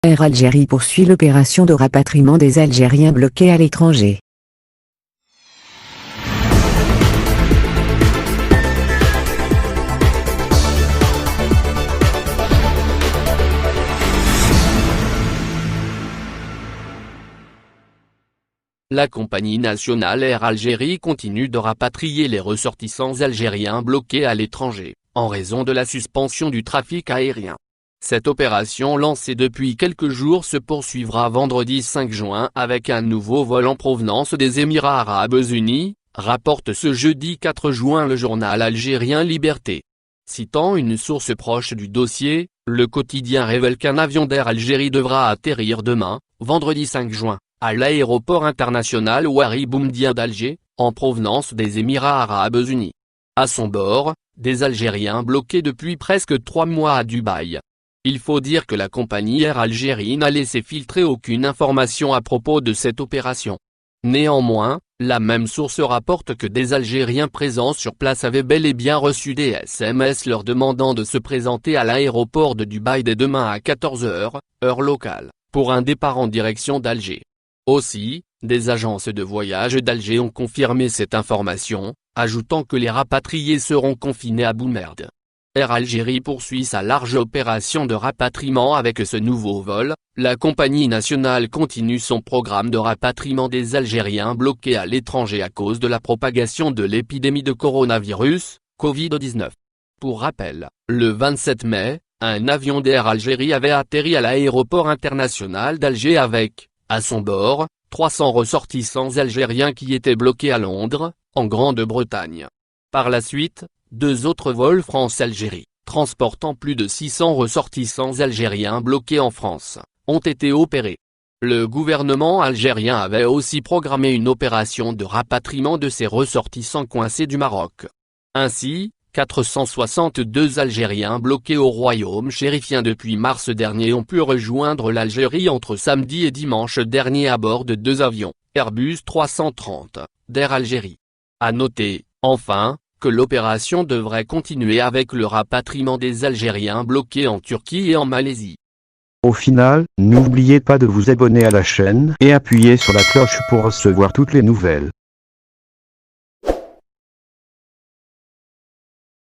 Air Algérie poursuit l'opération de rapatriement des Algériens bloqués à l'étranger. La compagnie nationale Air Algérie continue de rapatrier les ressortissants algériens bloqués à l'étranger, en raison de la suspension du trafic aérien. Cette opération lancée depuis quelques jours se poursuivra vendredi 5 juin avec un nouveau vol en provenance des Émirats Arabes Unis, rapporte ce jeudi 4 juin le journal algérien Liberté. Citant une source proche du dossier, le quotidien révèle qu'un avion d'Air Algérie devra atterrir demain, vendredi 5 juin, à l'aéroport international Ouari Boumediene d'Alger, en provenance des Émirats Arabes Unis. À son bord, des Algériens bloqués depuis presque 3 mois à Dubaï. Il faut dire que la compagnie Air Algérie n'a laissé filtrer aucune information à propos de cette opération. Néanmoins, la même source rapporte que des Algériens présents sur place avaient bel et bien reçu des SMS leur demandant de se présenter à l'aéroport de Dubaï dès demain à 14 h, heure locale, pour un départ en direction d'Alger. Aussi, des agences de voyage d'Alger ont confirmé cette information, ajoutant que les rapatriés seront confinés à Boumerde. Air Algérie poursuit sa large opération de rapatriement avec ce nouveau vol. La compagnie nationale continue son programme de rapatriement des Algériens bloqués à l'étranger à cause de la propagation de l'épidémie de coronavirus, Covid-19. Pour rappel, le 27 mai, un avion d'Air Algérie avait atterri à l'aéroport international d'Alger avec, à son bord, 300 ressortissants algériens qui étaient bloqués à Londres, en Grande-Bretagne. Par la suite, 2 autres vols France-Algérie, transportant plus de 600 ressortissants algériens bloqués en France, ont été opérés. Le gouvernement algérien avait aussi programmé une opération de rapatriement de ses ressortissants coincés du Maroc. Ainsi, 462 Algériens bloqués au royaume chérifien depuis mars dernier ont pu rejoindre l'Algérie entre samedi et dimanche dernier à bord de 2 avions, Airbus 330, d'Air Algérie. À noter, enfin, que l'opération devrait continuer avec le rapatriement des Algériens bloqués en Turquie et en Malaisie. Au final, n'oubliez pas de vous abonner à la chaîne et appuyer sur la cloche pour recevoir toutes les nouvelles.